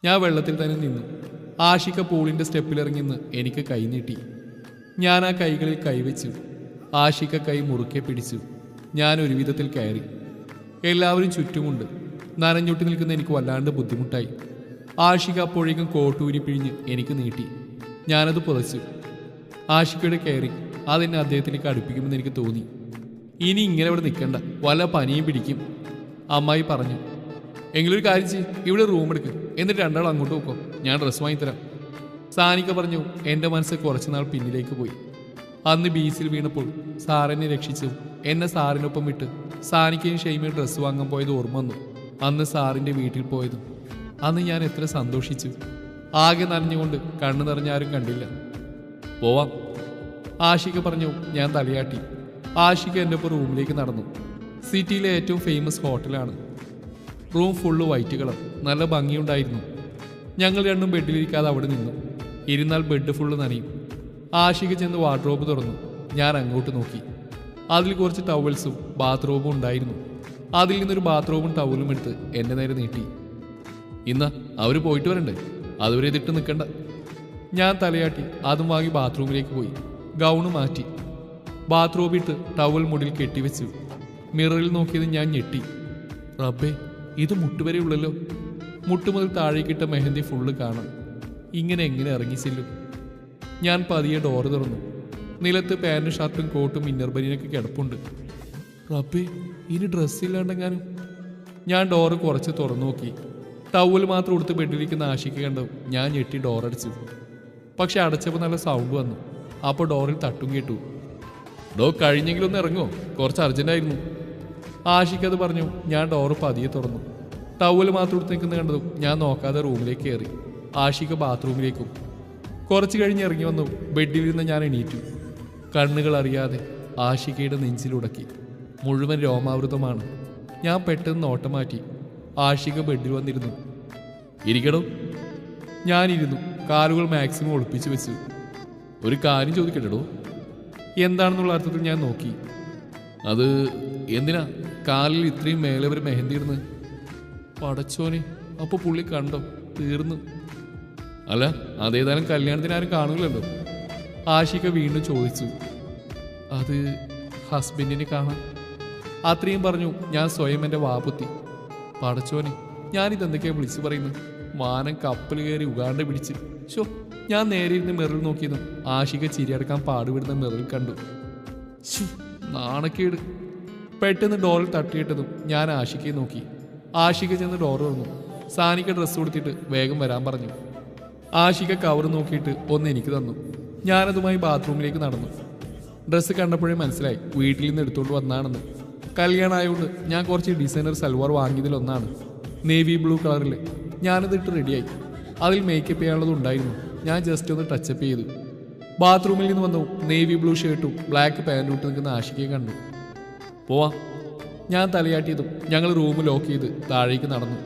ഞാൻ വെള്ളത്തിൽ തന്നെ നിന്നു. ആഷിക പൂളിൻ്റെ സ്റ്റെപ്പിലിറങ്ങി നിന്ന് എനിക്ക് കൈ നീട്ടി. ഞാൻ ആ കൈകളിൽ കൈവച്ചു. ആഷിക കൈ മുറുക്കെ പിടിച്ചു. ഞാൻ ഒരു വിധത്തിൽ കയറി. എല്ലാവരും ചുറ്റുമുണ്ട്. നനഞ്ഞൊട്ടി നിൽക്കുന്ന എനിക്ക് വല്ലാണ്ട് ബുദ്ധിമുട്ടായി. ആഷിക അപ്പോഴേക്കും കോട്ടൂരി പിഴിഞ്ഞ് എനിക്ക് നീട്ടി. ഞാനത് പുതച്ചു. ആഷികയുടെ കയറി അതെന്നെ അദ്ദേഹത്തിലേക്ക് അടുപ്പിക്കുമെന്ന് എനിക്ക് തോന്നി. ഇനി ഇങ്ങനെ ഇവിടെ നിൽക്കണ്ട, വല്ല പനിയും പിടിക്കും, അമ്മായി പറഞ്ഞു. എങ്കിലൊരു കാര്യം ചെയ്യും, ഇവിടെ റൂം എടുക്കും, എന്നിട്ട് രണ്ടാളും അങ്ങോട്ട് പോക്കോ, ഞാൻ ഡ്രസ്സ് വാങ്ങിത്തരാം. സാനിക പറഞ്ഞു. എൻ്റെ മനസ്സ് കുറച്ചുനാൾ പിന്നിലേക്ക് പോയി. അന്ന് ബീച്ചിൽ വീണപ്പോൾ സാറിനെ രക്ഷിച്ചു എന്നെ സാറിനൊപ്പം വിട്ട് സാനിക്കയും ഷെയ്മയും ഡ്രസ്സ് വാങ്ങാൻ പോയത് ഓർമ്മ വന്നു. അന്ന് സാറിൻ്റെ വീട്ടിൽ പോയതും അന്ന് ഞാൻ എത്ര സന്തോഷിച്ചു. ആകെ നനഞ്ഞുകൊണ്ട് കണ്ണു നിറഞ്ഞ ആരും കണ്ടില്ല. പോവാം, ആഷിക പറഞ്ഞു. ഞാൻ തലയാട്ടി. ആഷിക എൻ്റെ ഒപ്പം റൂമിലേക്ക് നടന്നു. സിറ്റിയിലെ ഏറ്റവും ഫേമസ് ഹോട്ടലാണ്. റൂം ഫുള്ള് വൈറ്റ് കളർ, നല്ല ഭംഗിയുണ്ടായിരുന്നു. ഞങ്ങൾ രണ്ടും ബെഡിലിരിക്കാതെ അവിടെ നിന്നു. ഇരുന്നാൽ ബെഡ് ഫുള്ള് നനയും. ആഷിക ചെന്ന് വാർഡ്രോബ് തുറന്നു. ഞാൻ അങ്ങോട്ട് നോക്കി. അതിൽ കുറച്ച് ടവൽസും ബാത്റൂമും ഉണ്ടായിരുന്നു. അതിൽ നിന്നൊരു ബാത്റൂമും ടവലും എടുത്ത് എൻ്റെ നേരെ നീട്ടി. ഇന്ന് അവർ പോയിട്ട് വരണ്ടേ, അതുവരെ ഇതിട്ട് നിൽക്കണ്ട. ഞാൻ തലയാട്ടി. അതും വാങ്ങി ബാത്റൂമിലേക്ക് പോയി. ഗൗണ് മാറ്റി ബാത്റൂമിട്ട് ടവൽ മുടിയിൽ കെട്ടിവെച്ചു. മിററിൽ നോക്കിയത് ഞാൻ ഞെട്ടി. റബ്ബേ, ഇത് മുട്ടുവരെ ഉള്ളല്ലോ. മുട്ടു മുതൽ താഴേക്കിട്ട മെഹന്തി ഫുള്ള് കാണാം. ഇങ്ങനെ എങ്ങനെ ഇറങ്ങിച്ചില്ലും? ഞാൻ പതിയെ ഡോറ് തുറന്നു. നിലത്ത് പാൻറ്റും ഷർട്ടും കോട്ടും ഇന്നർ ബനിയനൊക്കെ കിടപ്പുണ്ട്. റബ്ബേ, ഇനി ഡ്രസ്സില്ലാണ്ടെങ്ങാനും. ഞാൻ ഡോറ് കുറച്ച് തുറന്നു നോക്കി. ടവൽ മാത്രം എടുത്ത് ബെഡിലിരിക്കുന്ന ആഷിക്ക് കണ്ടു. ഞാൻ ഞെട്ടി ഡോറടിച്ചു. പക്ഷെ അടച്ചപ്പോൾ നല്ല സൗണ്ട് വന്നു. അപ്പോൾ ഡോറിൽ തട്ടും കേട്ടു. ഡോ, കഴിഞ്ഞെങ്കിലും ഒന്ന് ഇറങ്ങോ, കുറച്ച് അർജൻറ്റായിരുന്നു. ആഷിക്കത് പറഞ്ഞു. ഞാൻ ഡോറ് പതിയെ തുറന്നു. ടവൽ മാത്രം എടുത്ത് നിൽക്കുന്ന കണ്ടതും ഞാൻ നോക്കാതെ റൂമിലേക്ക് കയറി. ആഷിക ബാത്റൂമിലേക്കും. കുറച്ച് കഴിഞ്ഞ് ഇറങ്ങി വന്നു. ബെഡിലിരുന്ന് ഞാൻ എണീറ്റു. കണ്ണുകൾ അറിയാതെ ആഷികയുടെ നെഞ്ചിലുടക്കി. മുഴുവൻ രോമാവൃതമാണ്. ഞാൻ പെട്ടെന്ന് നോട്ടം മാറ്റി. ആഷിക ബെഡിൽ വന്നിരുന്നു. ഇരിക്കടോ. ഞാനിരുന്നു. കാലുകൾ മാക്സിമം ഒളിപ്പിച്ചു വെച്ചു. ഒരു കാര്യം ചോദിക്കട്ടോ? എന്താണെന്നുള്ള അർത്ഥത്തിൽ ഞാൻ നോക്കി. അത് എന്തിനാ കാലിൽ ഇത്രയും മേലെ വരെ മെഹന്തി ഇടുന്നത്? പടച്ചോനെ, അപ്പോൾ പുള്ളി കണ്ടോ? തീർന്നു. അല്ല, അതേതായാലും കല്യാണത്തിന് ആരും കാണൂലല്ലോ. ആഷിക വീണ്ടും ചോദിച്ചു. അത് ഹസ്ബൻഡിനെ കാണാൻ. അത്രയും പറഞ്ഞു. ഞാൻ സ്വയം എൻ്റെ വാപുത്തി. പടച്ചോനെ, ഞാനിതെന്തൊക്കെയാണ് വിളിച്ചു പറയുന്നത്? മാനം കപ്പൽ കയറി ഉഗാണ്ട പിടിച്ച്. ഷോ, ഞാൻ നേരെ ഇരുന്ന് മിററിൽ നോക്കിയതും ആഷിക ചിരിയടക്കാൻ പാടുവിടുന്ന മിററിൽ കണ്ടു. നാണക്കേട്. പെട്ടെന്ന് ഡോറിൽ തട്ടിയിട്ടതും ഞാൻ ആഷികയെ നോക്കി. ആഷിക ചെന്ന് ഡോർ തുറന്നു. സാനിക്ക് ഡ്രസ്സ് കൊടുത്തിട്ട് വേഗം വരാൻ പറഞ്ഞു. ആഷിക കവർ നോക്കിയിട്ട് ഒന്ന് എനിക്ക് തന്നു. ഞാനതുമായി ബാത്റൂമിലേക്ക് നടന്നു. ഡ്രസ്സ് കണ്ടപ്പോഴേ മനസ്സിലായി വീട്ടിൽ നിന്ന് എടുത്തുകൊണ്ട് വന്നാണെന്ന്. കല്യാണമായതുകൊണ്ട് ഞാൻ കുറച്ച് ഡിസൈനർ സൽവാർ വാങ്ങിയതിലൊന്നാണ്. നേവി ബ്ലൂ കളറിൽ. ഞാനതിട്ട് റെഡിയായി. അതിൽ മേക്കപ്പ് ചെയ്യാനുള്ളത് ഉണ്ടായിരുന്നു. ഞാൻ ജസ്റ്റ് ഒന്ന് ടച്ചപ്പ് ചെയ്തു. ബാത്റൂമിൽ നിന്ന് വന്നു. നേവി ബ്ലൂ ഷർട്ടും ബ്ലാക്ക് പാൻറ്റും ഇട്ട് നിൽക്കുന്ന ആഷികയെ കണ്ടു. പോവാം. ഞാൻ തലയാട്ടിയതും ഞങ്ങൾ റൂം ലോക്ക് ചെയ്ത് താഴേക്ക് നടന്നു.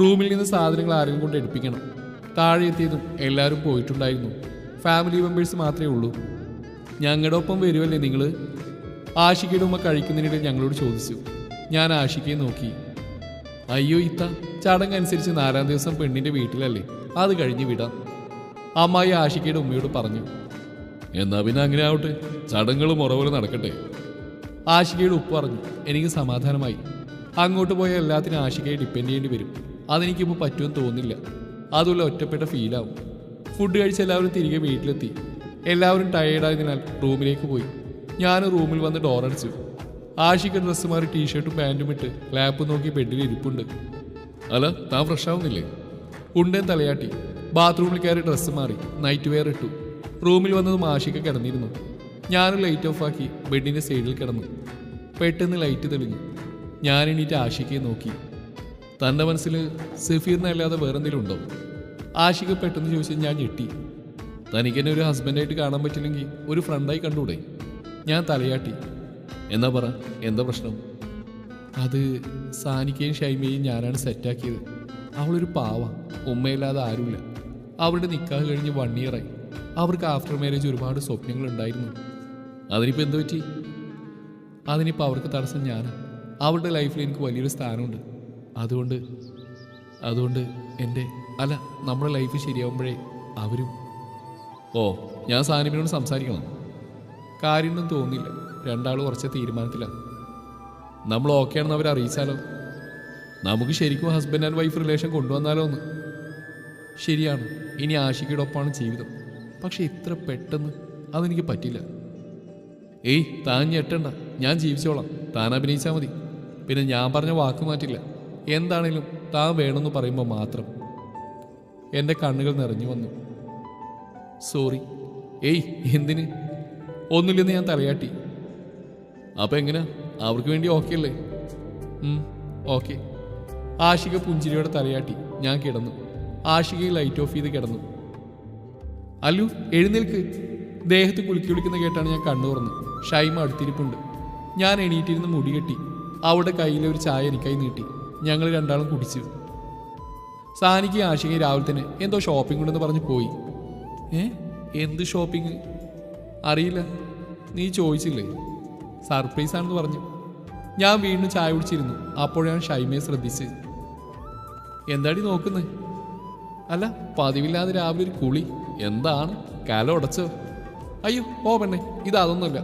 റൂമിൽ നിന്ന് സാധനങ്ങൾ ആരെങ്കിലും കൊണ്ട് എടുപ്പിക്കണം. താഴെ എത്തിയതും എല്ലാവരും പോയിട്ടുണ്ടായിരുന്നു. ഫാമിലി മെമ്പേഴ്സ് മാത്രമേ ഉള്ളൂ. ഞങ്ങളുടെ ഒപ്പം വരുമല്ലേ നിങ്ങൾ? ആഷികയുടെ ഉമ്മ കഴിക്കുന്നതിനിടെ ഞങ്ങളോട് ചോദിച്ചു. ഞാൻ ആഷികയെ നോക്കി. അയ്യോ ഇത്ത, ചടങ്ങനുസരിച്ച് 4-ാം ദിവസം പെണ്ണിൻ്റെ വീട്ടിലല്ലേ, അത് കഴിഞ്ഞ് വിടാം, അമ്മായി ആഷികയുടെ ഉമ്മയോട് പറഞ്ഞു. എന്നാ പിന്നെ അങ്ങനെ ആവട്ടെ, ചടങ്ങുകൾ മുറപോലെ നടക്കട്ടെ, ആഷികയുടെ ഉപ്പ് പറഞ്ഞു. എനിക്ക് സമാധാനമായി. അങ്ങോട്ട് പോയ എല്ലാത്തിനും ആഷികയെ ഡിപ്പെൻഡ് ചെയ്യേണ്ടി വരും. അതെനിക്കിപ്പോൾ പറ്റുമെന്ന് തോന്നില്ല. അതുപോലെ ഒറ്റപ്പെട്ട ഫീലാവും. ഫുഡ് കഴിച്ച് എല്ലാവരും തിരികെ വീട്ടിലെത്തി. എല്ലാവരും ടയേർഡായതിനാൽ റൂമിലേക്ക് പോയി. ഞാൻ റൂമിൽ വന്ന് ഡോറടിച്ചു. ആഷിക ഡ്രസ്സ് മാറി ടീഷർട്ടും പാൻറ്റും ഇട്ട് ലാപ്പ് നോക്കി ബെഡിൽ ഇരിപ്പുണ്ട്. അല്ല, താൻ ഫ്രഷ് ആവുന്നില്ലേ? ഉണ്ടേൻ തലയാട്ടി. ബാത്റൂമിൽ കയറി ഡ്രസ്സ് മാറി നൈറ്റ് വെയർ ഇട്ടു. റൂമിൽ വന്നതും ആഷിക കിടന്നിരുന്നു. ഞാനും ലൈറ്റ് ഓഫ് ആക്കി ബെഡിൻ്റെ സൈഡിൽ കിടന്നു. പെട്ടെന്ന് ലൈറ്റ് തെളിഞ്ഞു. ഞാൻ എണീറ്റ് ആഷികയെ നോക്കി. തൻ്റെ മനസ്സിൽ സഫീറിനല്ലാതെ വേറെന്തെങ്കിലും ഉണ്ടോ? ആഷിക പെട്ടെന്ന് ചോദിച്ചത് ഞാൻ ഞെട്ടി. തനിക്കെന്നെ ഒരു ഹസ്ബൻഡായിട്ട് കാണാൻ പറ്റില്ലെങ്കിൽ ഒരു ഫ്രണ്ടായി കണ്ടൂടെ? ഞാൻ തലയാട്ടി. എന്നാ പറ, എന്താ പ്രശ്നം? അത് സാനിക്കയും ഷൈമയും ഞാനാണ് സെറ്റാക്കിയത്. അവളൊരു പാവ, ഉമ്മയില്ലാതെ ആരുമില്ല. അവരുടെ നിക്കാഹ് കഴിഞ്ഞ് 1 ഇയറായി. അവർക്ക് ആഫ്റ്റർ മാരേജ് ഒരുപാട് സ്വപ്നങ്ങളുണ്ടായിരുന്നു. അതിനിപ്പോൾ എന്തു പറ്റി? അതിനിപ്പോൾ അവർക്ക് തടസ്സം ഞാനാണ്. അവരുടെ ലൈഫിൽ എനിക്ക് വലിയൊരു സ്ഥാനമുണ്ട്. അതുകൊണ്ട് അല്ല, നമ്മുടെ ലൈഫ് ശരിയാവുമ്പോഴേ അവരും. ഓ, ഞാൻ സാനിപ്പിനോട് സംസാരിക്കണം. കാര്യമൊന്നും തോന്നില്ല. രണ്ടാളും കുറച്ച് തീരുമാനത്തിലാണ്. നമ്മൾ ഓക്കെ ആണെന്ന് അവരെ അറിയിച്ചാലോ? നമുക്ക് ശരിക്കും ഹസ്ബൻഡ് ആൻഡ് വൈഫ് റിലേഷൻ കൊണ്ടുവന്നാലോ എന്ന്. ശരിയാണ്, ഇനി ആഷിക്കയുടെ ഒപ്പമാണ് ജീവിതം. പക്ഷെ ഇത്ര പെട്ടെന്ന് അതെനിക്ക് പറ്റില്ല. ഏയ്, താൻ ഞെട്ടണ്ട, ഞാൻ ജീവിച്ചോളാം. താൻ അഭിനയിച്ചാൽ മതി. പിന്നെ ഞാൻ പറഞ്ഞ വാക്ക് മാറ്റില്ല. എന്താണേലും താൻ വേണമെന്ന് പറയുമ്പോൾ മാത്രം. എൻ്റെ കണ്ണുകൾ നിറഞ്ഞു വന്നു. സോറി. ഏയ്, എന്തിന്? ഒന്നുമില്ലെന്ന് ഞാൻ തലയാട്ടി. അപ്പം എങ്ങനെയാ, അവർക്ക് വേണ്ടി ഓക്കെ അല്ലേ? ഓക്കെ. ആഷിക പുഞ്ചിരിയോടെ തലയാട്ടി. ഞാൻ കിടന്നു. ആഷികയെ ലൈറ്റ് ഓഫ് ചെയ്ത് കിടന്നു. അല്ലു, എഴുന്നേൽക്ക്. ദേഹത്ത് കുലുക്കി വിളിക്കുന്ന കേട്ടാണ് ഞാൻ കണ്ണു തുറന്നു. ഷൈമ അടുത്തിരിപ്പുണ്ട്. ഞാൻ എണീറ്റിരുന്ന് മുടി കെട്ടി. അവളുടെ കയ്യിലെ ഒരു ചായ എനിക്കായി നീട്ടി. ഞങ്ങൾ രണ്ടാളും കുടിച്ചു. സാനിക്ക് ആഷികയെ രാവിലെ തന്നെ എന്തോ ഷോപ്പിംഗ് ഉണ്ടെന്ന് പറഞ്ഞ് പോയി. എന്ത് ഷോപ്പിംഗ്? അറിയില്ല, നീ ചോദിച്ചില്ലേ? സർപ്രൈസ് ആണെന്ന് പറഞ്ഞു. ഞാൻ വീണ്ടും ചായ കുടിച്ചിരുന്നു. അപ്പോഴാണ് ഷൈമയെ ശ്രദ്ധിച്ച്. എന്താടി നോക്കുന്നത്? അല്ല, പതിവില്ലാതെ രാവിലെ ഒരു കുളി. എന്താണ്, കല ഉടച്ചോ? അയ്യോ, ഓ പെണ്ണെ, ഇതൊന്നുമല്ല.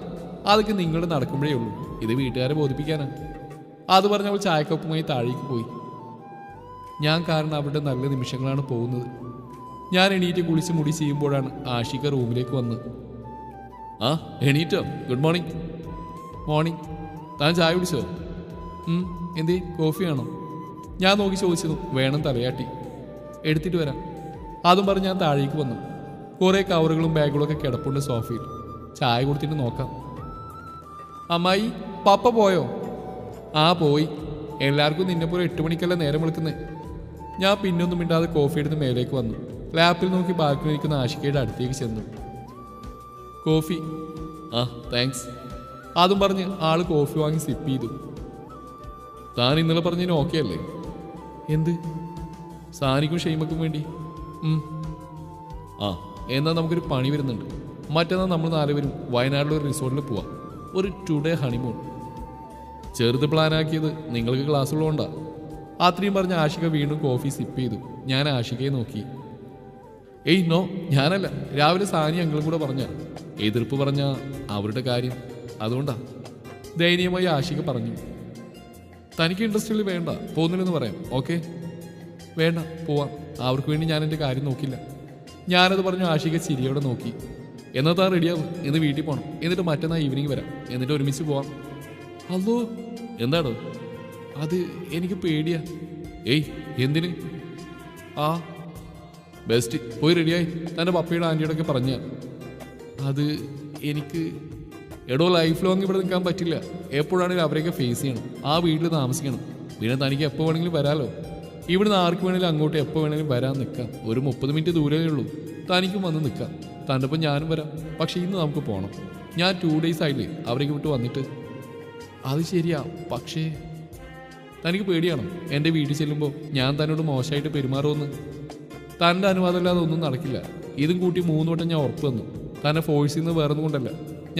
അതൊക്കെ നിങ്ങൾ നടക്കുമ്പോഴേ ഉള്ളൂ. ഇത് വീട്ടുകാരെ ബോധിപ്പിക്കാനാണ്. അത് പറഞ്ഞവൾ ചായക്കപ്പുമായി താഴേക്ക് പോയി. ഞാൻ കാരണം അവരുടെ നല്ല നിമിഷങ്ങളാണ് പോകുന്നത്. ഞാൻ എണീറ്റ് കുളിച്ച് മുടി ചെയ്യുമ്പോഴാണ് ആഷിക റൂമിലേക്ക് വന്ന്. ആ, എണീറ്റോ? Good morning. മോർണിംഗ്. താൻ ചായ കുടിച്ചോ? എന്തേ, കോഫി ആണോ? ഞാൻ നോക്കി ചോദിച്ചതും വേണം തലയാട്ടി. എടുത്തിട്ട് വരാം. അതും പറഞ്ഞ് ഞാൻ താഴേക്ക് വന്നു. കുറേ കവറുകളും ബാഗുകളൊക്കെ കിടപ്പുണ്ട് സോഫയിൽ. ചായ കൊടുത്തിട്ട് നോക്കാം. അമ്മായി, പപ്പ പോയോ? ആ, പോയി. എല്ലാവർക്കും നിന്നെപ്പോലെ 8 മണിക്കല്ല നേരം വിളിക്കുന്നത്. ഞാൻ പിന്നൊന്നും മിണ്ടാതെ കോഫി എടുത്ത് മേലേക്ക് വന്നു. ലാപ്പിൽ നോക്കി ബാൽക്കണി ഇരിക്കുന്ന ആഷികയുടെ അടുത്തേക്ക് ചെന്നു. കോഫി. ആ, താങ്ക്സ്. അതും പറഞ്ഞ് ആള് കോഫി വാങ്ങി സിപ്പ് ചെയ്തു. താൻ ഇന്നലെ പറഞ്ഞതിന് ഓക്കെ അല്ലേ? എന്ത്? സാനിക്കും ഷെയ്മക്കും വേണ്ടി. ആ, എന്നാൽ നമുക്കൊരു പണി വരുന്നുണ്ട്. മറ്റന്നാൾ നമ്മൾ 4 പേരും വയനാട്ടിലൊരു റിസോർട്ടിൽ പോവാം. ഒരു 2 ഡേ ഹണിമൂൺ. ചെറുത് പ്ലാനാക്കിയത് നിങ്ങൾക്ക് ക്ലാസ് ഉള്ളതുകൊണ്ടാണ്. അത്രയും പറഞ്ഞ് ആഷിക വീണ്ടും കോഫി സിപ്പ് ചെയ്തു. ഞാൻ ആഷികയെ നോക്കി. ഏയ് നോ, ഞാനല്ല. രാവിലെ സാനി അങ്ങളും കൂടെ പറഞ്ഞ എതിർപ്പ് പറഞ്ഞ അവരുടെ കാര്യം, അതുകൊണ്ടാ. ദയനീയമായി ആഷിക പറഞ്ഞു. തനിക്ക് ഇൻട്രസ്റ്റിൽ വേണ്ട, പോകുന്നില്ലെന്ന് പറയാം. ഓക്കെ? വേണ്ട, പോവാം. അവർക്ക് വേണ്ടി ഞാൻ എൻ്റെ കാര്യം നോക്കില്ല. ഞാനത് പറഞ്ഞു. ആഷിക ചിരിയോടെ നോക്കി. എന്നാൽ താൻ റെഡിയാവും. ഇന്ന് വീട്ടിൽ പോകണം. എന്നിട്ട് മറ്റന്നാൾ ഈവനിങ് വരാം. എന്നിട്ട് ഒരുമിച്ച് പോവാം. അല്ലോ, എന്താണോ? അത് എനിക്ക് പേടിയാ. ഏയ്, എന്തിന്? ആ, ബെസ്റ്റ്. പോയി റെഡിയായി. തൻ്റെ പപ്പയുടെ ആൻറ്റിയോടൊക്കെ പറഞ്ഞ. അത് എനിക്ക് എടോ ലൈഫ് ലോങ് ഇവിടെ നിൽക്കാൻ പറ്റില്ല. എപ്പോഴാണെങ്കിലും അവരെയൊക്കെ ഫേസ് ചെയ്യണം. ആ വീട്ടിൽ താമസിക്കണം. പിന്നെ തനിക്ക് എപ്പോൾ വേണമെങ്കിലും വരാമല്ലോ. ഇവിടുന്ന് ആർക്ക് വേണമെങ്കിലും അങ്ങോട്ട് എപ്പോൾ വേണമെങ്കിലും വരാൻ നിൽക്കാം. ഒരു 30 മിനിറ്റ് ദൂരമേ ഉള്ളൂ. തനിക്കും വന്ന് നിൽക്കാം. തൻ്റെ ഒപ്പം ഞാനും വരാം. പക്ഷേ ഇന്ന് നമുക്ക് പോകണം. ഞാൻ 2 ഡേയ്സ് ആയില്ലേ അവരേക്ക് വിട്ട് വന്നിട്ട്. അത് ശരിയാ, പക്ഷേ തനിക്ക് പേടിയാണോ എൻ്റെ വീട്ടിൽ ചെല്ലുമ്പോൾ ഞാൻ തന്നോട് മോശമായിട്ട് പെരുമാറുമെന്ന്? തൻ്റെ അനുവാദമില്ലാതെ ഒന്നും നടക്കില്ല. ഇതും കൂട്ടി 3 വട്ടം ഞാൻ ഉറപ്പ് തന്നു. തന്നെ ഫോഴ്സിൽ നിന്ന് വേറൊന്നും കൊണ്ടല്ല.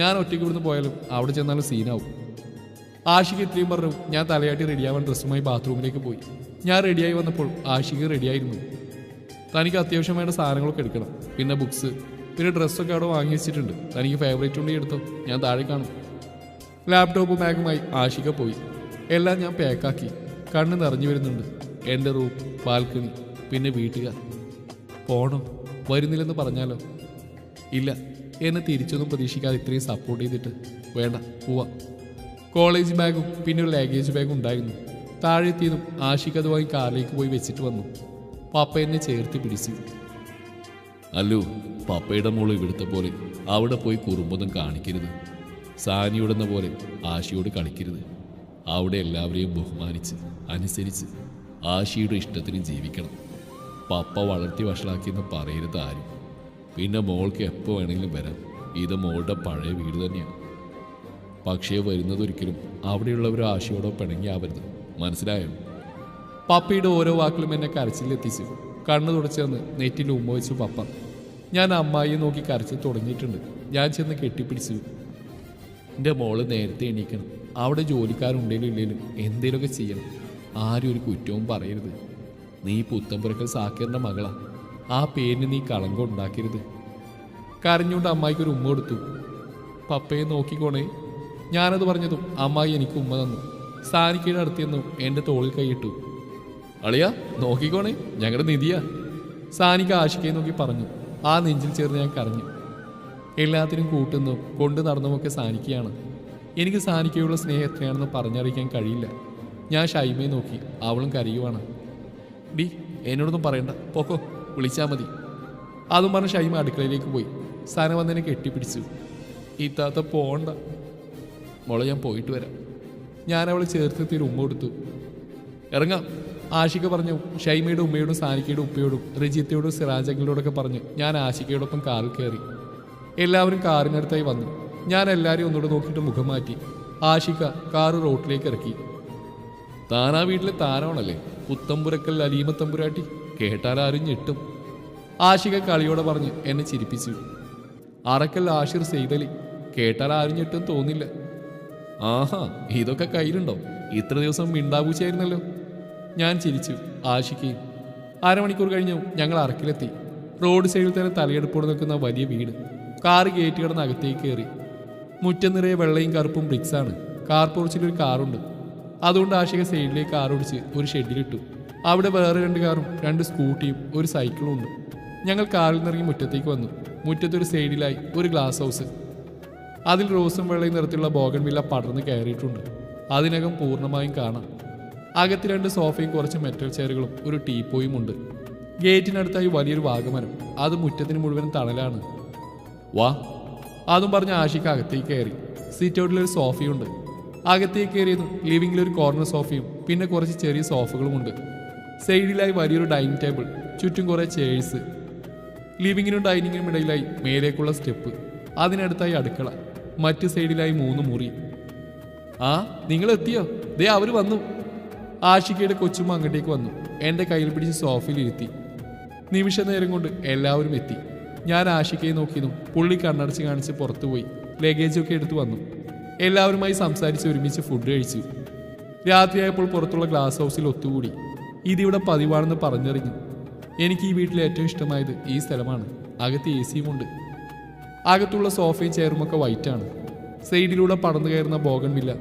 ഞാൻ ഒറ്റയ്ക്ക് ഇവിടുന്ന് പോയാലും അവിടെ ചെന്നാലും സീനാവും. ആഷിക ഇത്രയും പറഞ്ഞു. ഞാൻ തലയാട്ടി റെഡിയാവാൻ ഡ്രസ്സുമായി ബാത്റൂമിലേക്ക് പോയി. ഞാൻ റെഡിയായി വന്നപ്പോൾ ആഷിക റെഡിയായിരുന്നു. തനിക്ക് അത്യാവശ്യം വേണ്ട സാധനങ്ങളൊക്കെ എടുക്കണം. പിന്നെ ബുക്സ്, പിന്നെ ഡ്രസ്സൊക്കെ അവിടെ വാങ്ങി വെച്ചിട്ടുണ്ട്. തനിക്ക് ഫേവറേറ്റ് ഉണ്ടെങ്കിൽ എടുത്തോ, ഞാൻ താഴെ കാണും. ലാപ്ടോപ്പും ബാഗുമായി ആഷിക പോയി. എല്ലാം ഞാൻ പാക്കാക്കി. കണ്ണ് നിറഞ്ഞു വരുന്നുണ്ട്. എൻ്റെ റൂം, ബാൽക്കണി, പിന്നെ വീട്ടുകാർ. പോണോ? വരുന്നില്ലെന്ന് പറഞ്ഞാലോ? ഇല്ല, എന്നെ തിരിച്ചൊന്നും പ്രതീക്ഷിക്കാതെ ഇത്രയും സപ്പോർട്ട് ചെയ്തിട്ട്. വേണ്ട, പോവാം. കോളേജ് ബാഗും പിന്നെ ഒരു ലഗേജ് ബാഗും ഉണ്ടായിരുന്നു. താഴെ എത്തിയതും ആഷിക അത് വാങ്ങി കാറിലേക്ക് പോയി വെച്ചിട്ട് വന്നു. പപ്പ എന്നെ ചേർത്ത് പിടിച്ചു. അല്ലു, പപ്പയുടെ മോള് ഇവിടുത്തെ പോലെ അവിടെ പോയി കുറുമ്പൊന്നും കാണിക്കരുത്. സാനിയോടെന്ന പോലെ ആഷിയോട് കളിക്കരുത്. അവിടെ എല്ലാവരെയും ബഹുമാനിച്ച് അനുസരിച്ച് ആഷിയുടെ ഇഷ്ടത്തിന് ജീവിക്കണം. പപ്പ വളർത്തി വഷളാക്കിയെന്ന് പറയരുത് ആരും. പിന്നെ മോൾക്ക് എപ്പോൾ വേണമെങ്കിലും വരാം. ഇത് മോളുടെ പഴയ വീട് തന്നെയാണ്. പക്ഷേ വരുന്നതൊരിക്കലും അവിടെയുള്ളവർ ആശയോടോ പിണങ്ങിയാവരുത്. മനസ്സിലായോ? പപ്പയുടെ ഓരോ വാക്കുകളും എന്നെ കരച്ചിലെത്തിച്ചു. കണ്ണു തുടച്ചു തന്ന് നെറ്റിൽ ഉമ്മ വെച്ചു പപ്പ. ഞാൻ അമ്മായിയെ നോക്കി കരച്ചിൽ തുടങ്ങിയിട്ടുണ്ട്. ഞാൻ ചെന്ന് കെട്ടിപ്പിടിച്ചു. എൻ്റെ മോള് നേരത്തെ എണീക്കണം. അവിടെ ജോലിക്കാരുണ്ടെങ്കിലും ഇല്ലെങ്കിലും എന്തേലുമൊക്കെ ചെയ്യണം. ആരും ഒരു കുറ്റവും പറയരുത്. നീ പുത്തമ്പുരക്കൽ സാക്കേറിൻ്റെ മകളാ. ആ പേരിന് നീ കളങ്കം ഉണ്ടാക്കരുത്. കരഞ്ഞുകൊണ്ട് അമ്മായിക്കൊരു ഉമ്മ കൊടുത്തു. പപ്പയെ നോക്കിക്കോണേ. ഞാനത് പറഞ്ഞതും അമ്മായി എനിക്ക് ഉമ്മ തന്നു. സാനിക്കയുടെ അടുത്ത് നിന്നും എൻ്റെ തോളിൽ കൈയിട്ടു. അളിയാ നോക്കിക്കോണേ, ഞങ്ങളുടെ നിധിയാ. സാനിക്ക ആഷിക്കയെ നോക്കി പറഞ്ഞു. ആ നെഞ്ചിൽ ചേർന്ന് ഞാൻ കരഞ്ഞു. എല്ലാത്തിനും കൂട്ടുന്നതും കൊണ്ടു നടന്നുമൊക്കെ സാനിക്കയാണ്. എനിക്ക് സാനിക്കയുള്ള സ്നേഹം എത്രയാണെന്ന് പറഞ്ഞറിയിക്കാൻ കഴിയില്ല. ഞാൻ ഷൈമയെ നോക്കി. അവളും കരയുവാണ്. ഡി എന്നോടൊന്നും പറയണ്ട, പോക്കോ, വിളിച്ചാൽ മതി. അതും പറഞ്ഞ് ഷൈമ അടുക്കളയിലേക്ക് പോയി. സന വന്നെന്നെ കെട്ടിപ്പിടിച്ചു. ഇത്താത്ത പോണ്ട മോളെ, ഞാൻ പോയിട്ട് വരാം. ഞാൻ അവളെ ചേർത്തിയൊരു ഉമ്മ കൊടുത്തു. ഇറങ്ങാം ആഷിക പറഞ്ഞു. ഷൈമയുടെ ഉമ്മയോടും സാനിക്കയുടെ ഉപ്പയോടും രജിത്തയോടും സിറാജങ്ങളോടൊക്കെ പറഞ്ഞ് ഞാൻ ആഷികയോടൊപ്പം കാറിൽ കയറി. എല്ലാവരും കാറിനടുത്തായി വന്നു. ഞാൻ എല്ലാവരെയും ഒന്നുകൂടെ നോക്കിയിട്ട് മുഖം മാറ്റി. ആഷിക കാറ് റോട്ടിലേക്ക് ഇറക്കി. താനാ വീട്ടിലെ താരമാണല്ലേ, പുത്തമ്പുരക്കൽ അലീമത്തമ്പുരാട്ടി. കേട്ടാലാരും ഞെട്ടും. ആഷിക കളിയോടെ പറഞ്ഞ് എന്നെ ചിരിപ്പിച്ചു. അറക്കൽ ആഷിർ സെയ്തലി. കേട്ടാൽ ആരും ഞെട്ടും തോന്നില്ല. ആഹാ, ഇതൊക്കെ കയ്യിലുണ്ടോ? ഇത്ര ദിവസം മിണ്ടാപൂച്ചയായിരുന്നല്ലോ. ഞാൻ ചിരിച്ചു. ആഷിക്കയും. അരമണിക്കൂർ കഴിഞ്ഞു ഞങ്ങൾ അറക്കിലെത്തി. റോഡ് സൈഡിൽ തന്നെ തലയെടുപ്പോടെ നിൽക്കുന്ന വലിയ വീട്. കാറ് ഗേറ്റ് കിടന്ന് അകത്തേക്ക് കയറി. മുറ്റം നിറയെ വെള്ളയും കറുപ്പും ബ്രിക്സാണ്. കാർ പോർച്ചിലൊരു കാറുണ്ട്. അതുകൊണ്ട് ആഷിക സൈഡിലേക്ക് കാർ ഓടിച്ച് ഒരു ഷെഡിലിട്ടു. അവിടെ വേറെ 2 കാറും 2 സ്കൂട്ടിയും ഒരു സൈക്കിളും ഉണ്ട്. ഞങ്ങൾ കാറിൽ നിന്നിറങ്ങി മുറ്റത്തേക്ക് വന്നു. മുറ്റത്തൊരു സൈഡിലായി ഒരു ഗ്ലാസ് ഹൗസ്. അതിൽ റോസും വെള്ളയും നിറത്തിലുള്ള ബോഗൺവില്ല പടർന്ന് കയറിയിട്ടുണ്ട്. അതിനകം പൂർണ്ണമായും കാണാം. അകത്ത് 2 സോഫയും കുറച്ച് മെറ്റൽ ചെയറുകളും ഒരു ടീപ്പോയും ഉണ്ട്. ഗേറ്റിനടുത്തായി വലിയൊരു വാഗമരം. അത് മുറ്റത്തിന് മുഴുവൻ തണലാണ്. വാ. അതും പറഞ്ഞ് ആഷിക അകത്തേക്ക് കയറി. സീറ്റ് ഔട്ടിലൊരു സോഫയുണ്ട്. അകത്തേക്ക് കയറിയതും ലിവിങ്ങിലൊരു കോർണർ സോഫയും പിന്നെ കുറച്ച് ചെറിയ സോഫകളുമുണ്ട്. സൈഡിലായി വലിയൊരു ഡൈനിങ് ടേബിൾ, ചുറ്റും കുറേ ചെയേഴ്സ്. ലിവിങ്ങിനും ഡൈനിങ്ങിനും ഇടയിലായി മേലേക്കുള്ള സ്റ്റെപ്പ്. അതിനടുത്തായി അടുക്കള. മറ്റ് സൈഡിലായി 3 മുറി. ആ നിങ്ങൾ എത്തിയോ? ദേ അവർ വന്നു. ആഷികയുടെ കൊച്ചുമ്മ അങ്ങോട്ടേക്ക് വന്നു. എൻ്റെ കയ്യിൽ പിടിച്ച് സോഫയിൽ ഇരുത്തി. നിമിഷ നേരം കൊണ്ട് എല്ലാവരും എത്തി. ഞാൻ ആഷികയെ നോക്കിയതും പുള്ളി കണ്ണടച്ച് കാണിച്ച് പുറത്തുപോയി ലഗേജൊക്കെ എടുത്തു വന്നു. എല്ലാവരുമായി സംസാരിച്ച് ഒരുമിച്ച് ഫുഡ് കഴിച്ചു. രാത്രിയായപ്പോൾ പുറത്തുള്ള ഗ്ലാസ് ഹൗസിൽ ഒത്തുകൂടി. ഇതിവിടെ പതിവാണെന്ന് പറഞ്ഞറിഞ്ഞു. എനിക്ക് ഈ വീട്ടിൽ ഏറ്റവും ഇഷ്ടമായത് ഈ സ്ഥലമാണ്. അകത്ത് AC ഉണ്ട്. അകത്തുള്ള സോഫയും ചെയറുമൊക്കെ വൈറ്റാണ്. സൈഡിലൂടെ പടർന്നു കയറുന്ന ബോഗൺവില്ല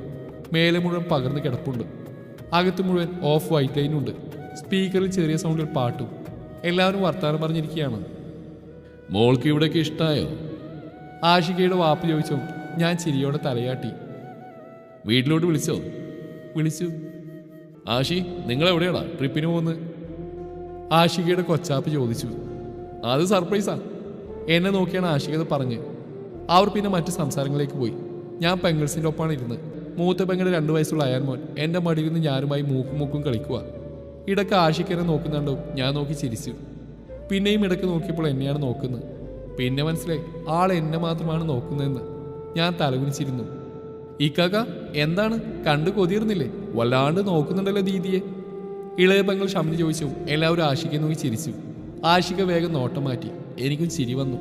മേലെ മുഴുവൻ പകർന്ന് കിടപ്പുണ്ട്. അകത്ത് മുഴുവൻ ഓഫ് വൈറ്റ് ലൈനുണ്ട്. സ്പീക്കറിൽ ചെറിയ സൗണ്ടിൽ പാട്ടും. എല്ലാവരും വർത്താനം പറഞ്ഞിരിക്കുകയാണ്. മോൾക്ക് ഇവിടേക്ക് ഇഷ്ടമായോ? ആഷികയുടെ വാപ്പ് ചോദിച്ചു. ഞാൻ ചിരിയോടെ തലയാട്ടി. വീട്ടിലോട്ട് വിളിച്ചോ? വിളിച്ചു. ആഷി, നിങ്ങളെവിടെയാടാ ട്രിപ്പിന് പോകുന്നത്? ആഷികയുടെ കൊച്ചാപ്പ് ചോദിച്ചു. അത് സർപ്രൈസാ. എന്നെ നോക്കിയാണ് ആഷികത പറഞ്ഞ്. അവർ പിന്നെ മറ്റു സംസാരങ്ങളിലേക്ക് പോയി. ഞാൻ പെങ്കിൾസിൻ്റെ ഒപ്പമാണ് ഇരുന്ന്. മൂത്ത പെങ്ങളുടെ 2 വയസ്സുള്ള അയാൻമോൻ എൻ്റെ മടിയിൽ നിന്ന് ഞാനുമായി മൂക്കും കളിക്കുക. ഇടയ്ക്ക് ആഷിക്കനെ നോക്കുന്നുണ്ടോ ഞാൻ നോക്കി ചിരിച്ചു. പിന്നെയും ഇടയ്ക്ക് നോക്കിയപ്പോൾ എന്നെയാണ് നോക്കുന്നത്. പിന്നെ മനസ്സിലായി ആൾ എന്നെ മാത്രമാണ് നോക്കുന്നതെന്ന്. ഞാൻ തലകുനിച്ചിരുന്നു. ഇക്കാക്ക എന്താണ്, കണ്ടു കൊതിയിരുന്നില്ലേ? വല്ലാണ്ട് നോക്കുന്നുണ്ടല്ലോ ദീദിയെ. ഇളയ പെങ്ങൾ ഷമിനി ചോദിച്ചു. എല്ലാവരും ആഷികയെ നോക്കി ചിരിച്ചു. ആഷിക വേഗം നോട്ടം മാറ്റി. എനിക്കും ചിരി വന്നു.